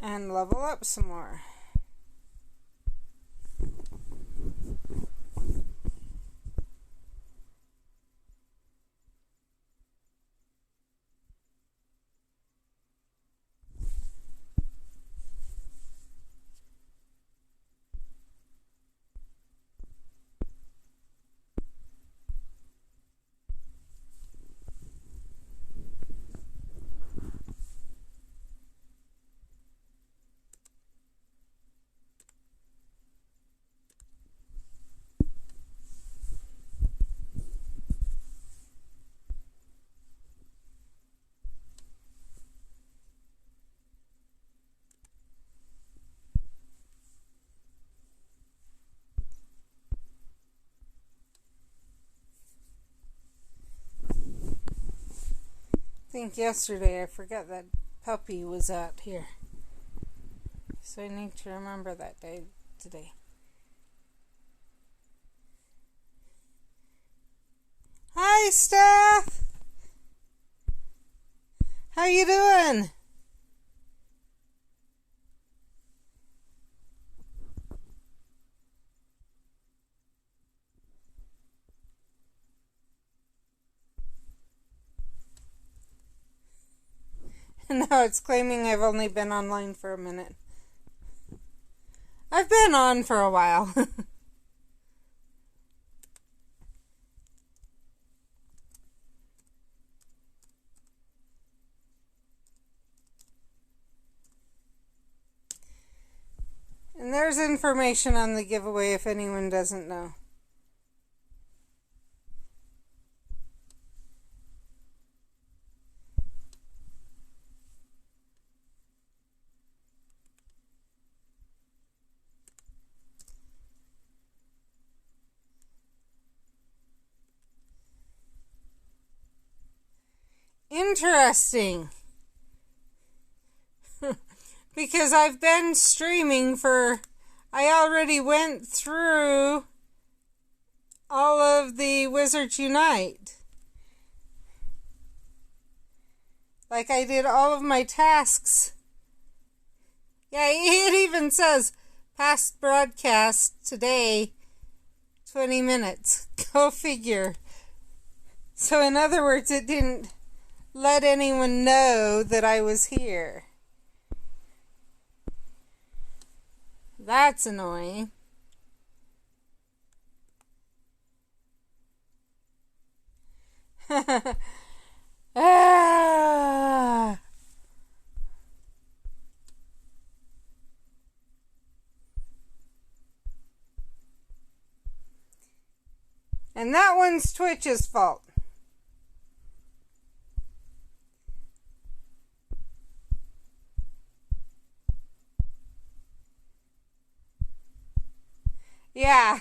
and level up some more. I think yesterday I forgot that puppy was out here. So I need to remember that day today. Hi, Steph! How you doing? No, it's claiming I've only been online for a minute. I've been on for a while. And there's information on the giveaway if anyone doesn't know. Interesting. Because I've been streaming I already went through all of the Wizards Unite. Like I did all of my tasks. Yeah, it even says past broadcast today, 20 minutes. Go figure. So in other words, it didn't let anyone know that I was here. That's annoying. Ah. And that one's Twitch's fault. Yeah.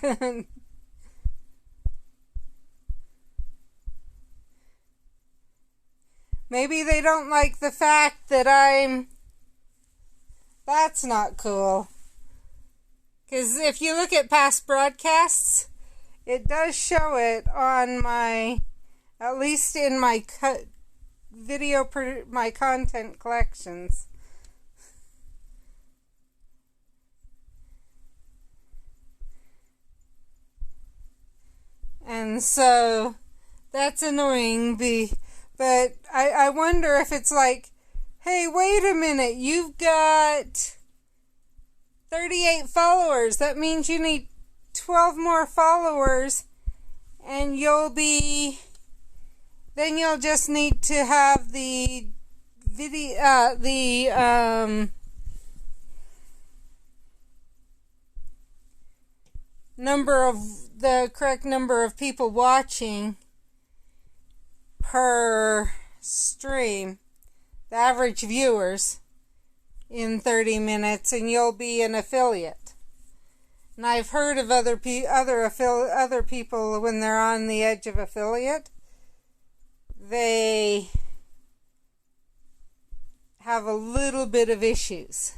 Maybe they don't like the fact that That's not cool. Because if you look at past broadcasts, it does show it on at least in my my content collections. And so that's annoying, but I wonder if it's like, hey, wait a minute, you've got 38 followers. That means you need 12 more followers, and then you'll just need to have the the correct number of people watching per stream, the average viewers in 30 minutes, and you'll be an affiliate. And I've heard of other people when they're on the edge of affiliate, they have a little bit of issues.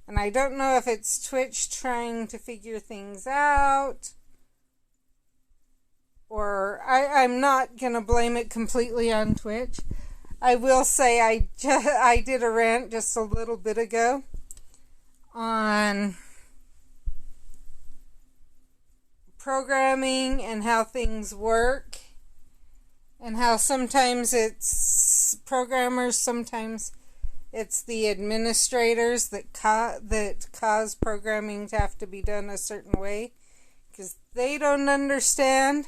And I don't know if it's Twitch trying to figure things out, or I'm not going to blame it completely on Twitch. I will say I did a rant just a little bit ago on programming and how things work, and how sometimes it's programmers, sometimes it's the administrators that cause programming to have to be done a certain way because they don't understand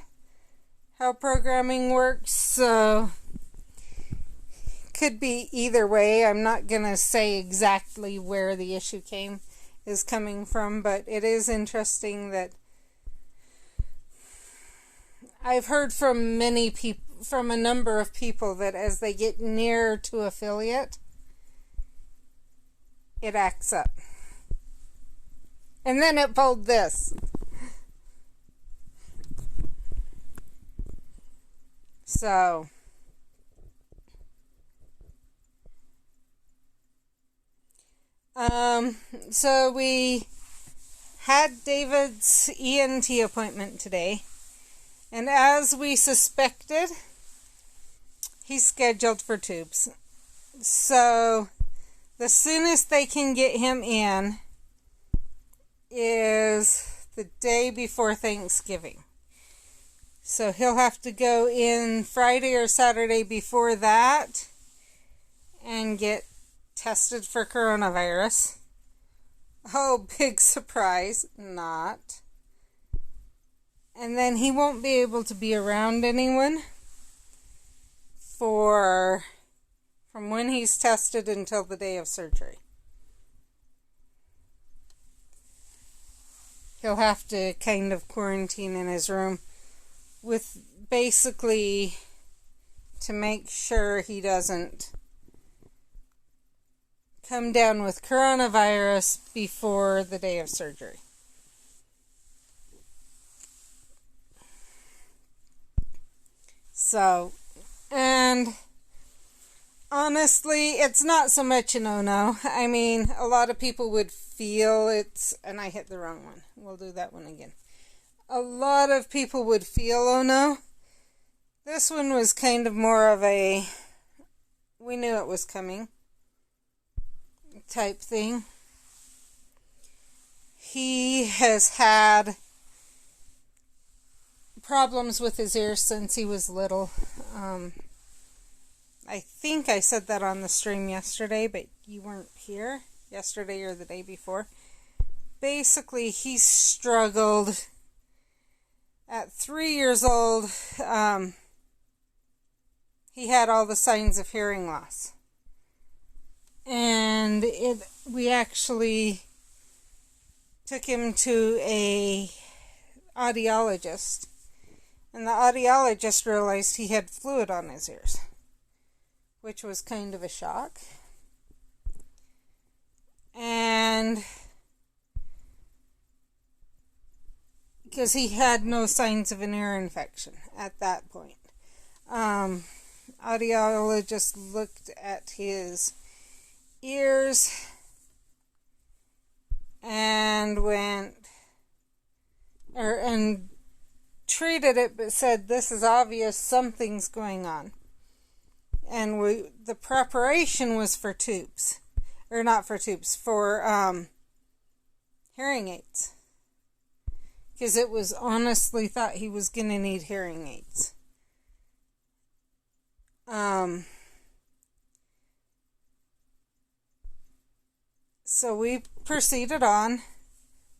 how programming works. So could be either way. I'm not gonna say exactly where the issue is coming from, but it is interesting that I've heard from many people, from a number of people, that as they get near to affiliate, it acts up. And then it pulled this. So we had David's ENT appointment today, and as we suspected, he's scheduled for tubes. So the soonest they can get him in is the day before Thanksgiving. So he'll have to go in Friday or Saturday before that and get tested for coronavirus. Oh, big surprise, not. And then he won't be able to be around anyone from when he's tested until the day of surgery. He'll have to kind of quarantine in his room with basically to make sure he doesn't come down with coronavirus before the day of surgery. So, and honestly, it's not so much a no-no. I mean, a lot of people would feel it's, and I hit the wrong one. We'll do that one again. A lot of people would feel, oh no. This one was kind of more of a, we knew it was coming type thing. He has had problems with his ears since he was little. I think I said that on the stream yesterday, but you weren't here yesterday or the day before. Basically, he struggled at 3 years old. He had all the signs of hearing loss. And we actually took him to a audiologist. And the audiologist realized he had fluid on his ears, which was kind of a shock. And because he had no signs of an ear infection at that point. Audiologist looked at his ears and treated it, but said this is obvious, something's going on. And the preparation was for tubes, or not for tubes, for hearing aids, because it was honestly thought he was going to need hearing aids. So we proceeded on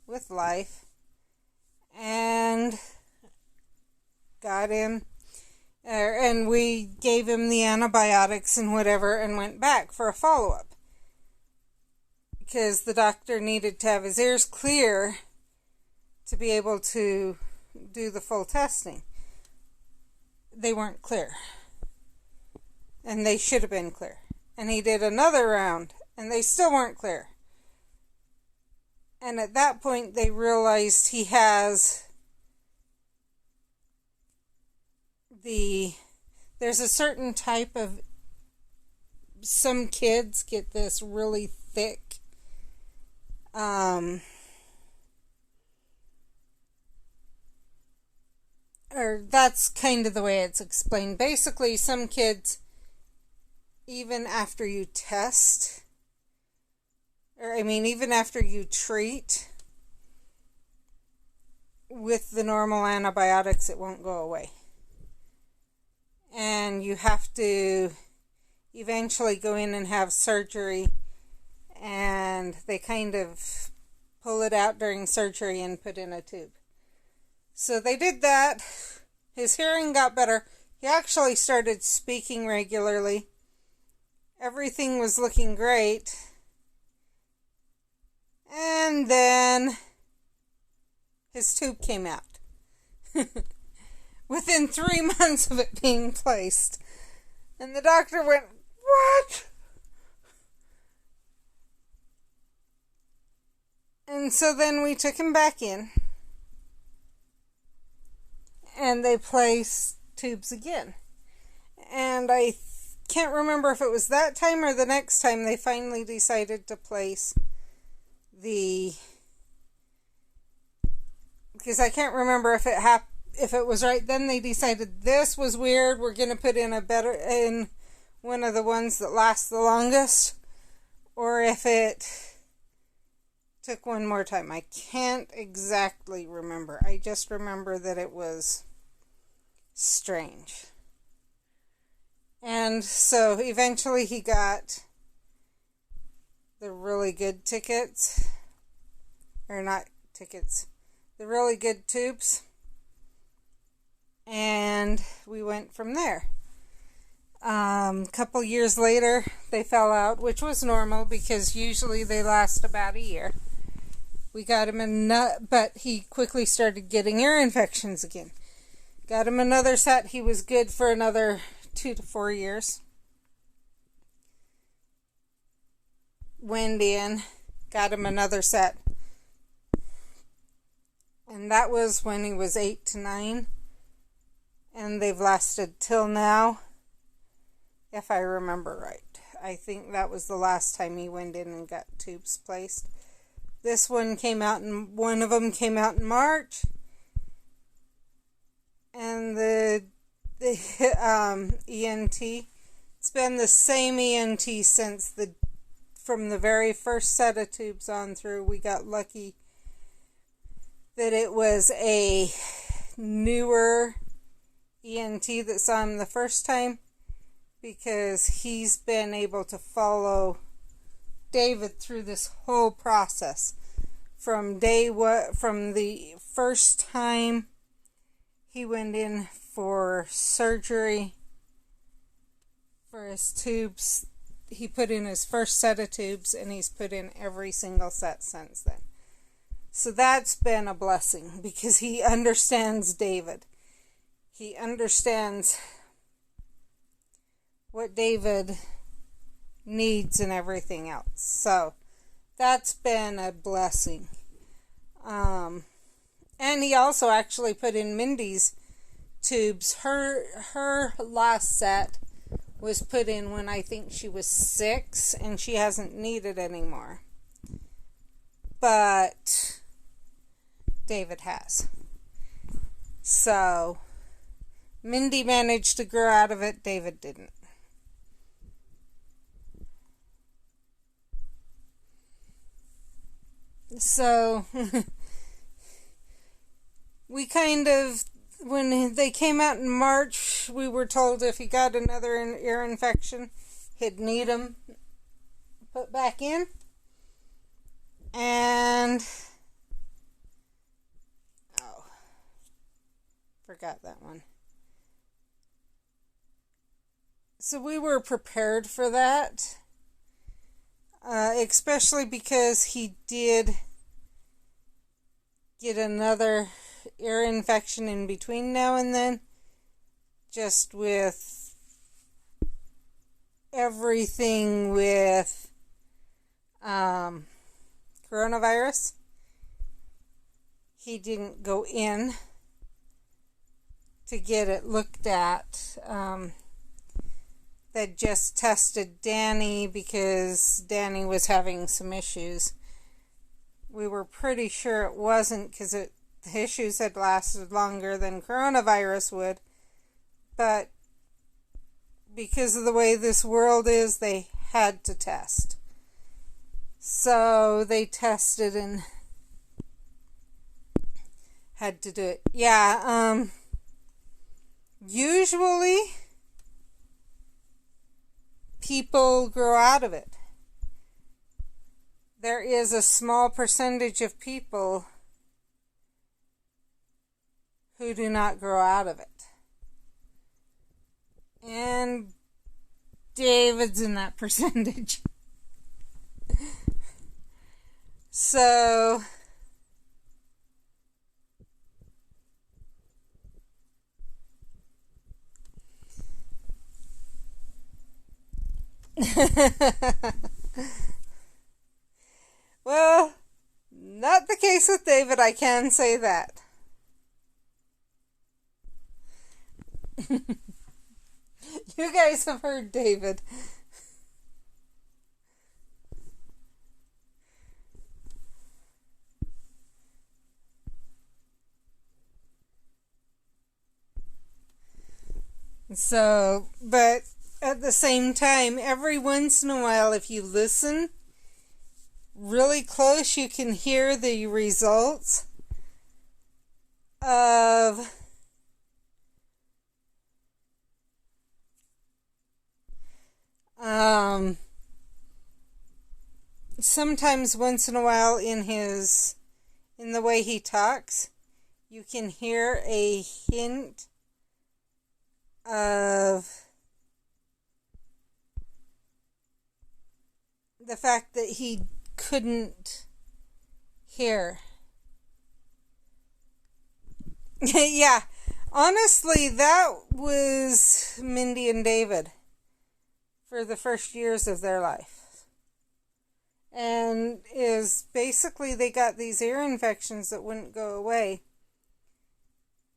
with life and got him, and we gave him the antibiotics and whatever and went back for a follow-up because the doctor needed to have his ears clear to be able to do the full testing. They weren't clear, and they should have been clear. And he did another round, and they still weren't clear. And at that point, they realized he has there's a certain type of, some kids get this really thick, or that's kind of the way it's explained. Basically, some kids even after you test, even after you treat with the normal antibiotics, it won't go away. And you have to eventually go in and have surgery, and they kind of pull it out during surgery and put in a tube. So they did that. His hearing got better. He actually started speaking regularly. Everything was looking great. And then his tube came out. Within 3 months of it being placed. And the doctor went, "What?" And so then we took him back in. And they placed tubes again. And I can't remember if it was that time or the next time they finally decided to place because I can't remember if it was right then they decided this was weird, we're going to put in one of the ones that lasts the longest, or if it took one more time. I can't exactly remember. I just remember that it was strange. And so eventually he got the really good tickets, or not tickets, the really good tubes, and we went from there. Couple years later, they fell out, which was normal because usually they last about a year. We got him but he quickly started getting ear infections again. Got him another set. He was good for another 2 to 4 years. Went in, got him another set. And that was when he was 8 to 9. And they've lasted till now, if I remember right. I think that was the last time he went in and got tubes placed. One of them came out in March. And the ENT, it's been the same ENT from the very first set of tubes on through. We got lucky that it was a newer ENT that saw him the first time, because he's been able to follow David through this whole process from the first time he went in for surgery for his tubes. He put in his first set of tubes, and he's put in every single set since then. So that's been a blessing, because he understands David. He understands what David needs and everything else. So that's been a blessing. And he also actually put in Mindy's tubes. Her last set was put in when I think she was 6, and she hasn't needed anymore. But David has. So Mindy managed to grow out of it. David didn't. So we when they came out in March, we were told if he got another ear infection, he'd need them put back in. And forgot that one. So we were prepared for that, especially because he did get another ear infection in between now and then, just with everything with coronavirus. He didn't go in to get it looked at. They just tested Danny because Danny was having some issues. We were pretty sure it wasn't, because the issues had lasted longer than coronavirus would. But because of the way this world is, they had to test. So they tested and had to do it. Yeah, usually people grow out of it. There is a small percentage of people who do not grow out of it. And David's in that percentage. So well, not the case with David, I can say that. You guys have heard David. So, but at the same time, every once in a while, if you listen really close, you can hear the results of sometimes once in a while in the way he talks, you can hear a hint of the fact that he couldn't hear. Yeah, honestly, that was Mindy and David for the first years of their life. And is basically they got these ear infections that wouldn't go away.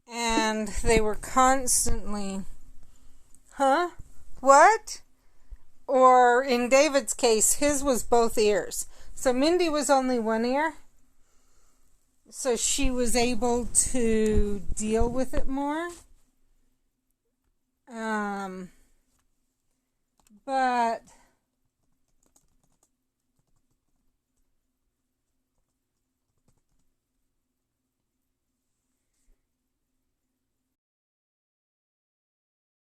And they were constantly, huh? What? Or in David's case, his was both ears. So Mindy was only one ear. So she was able to deal with it more. But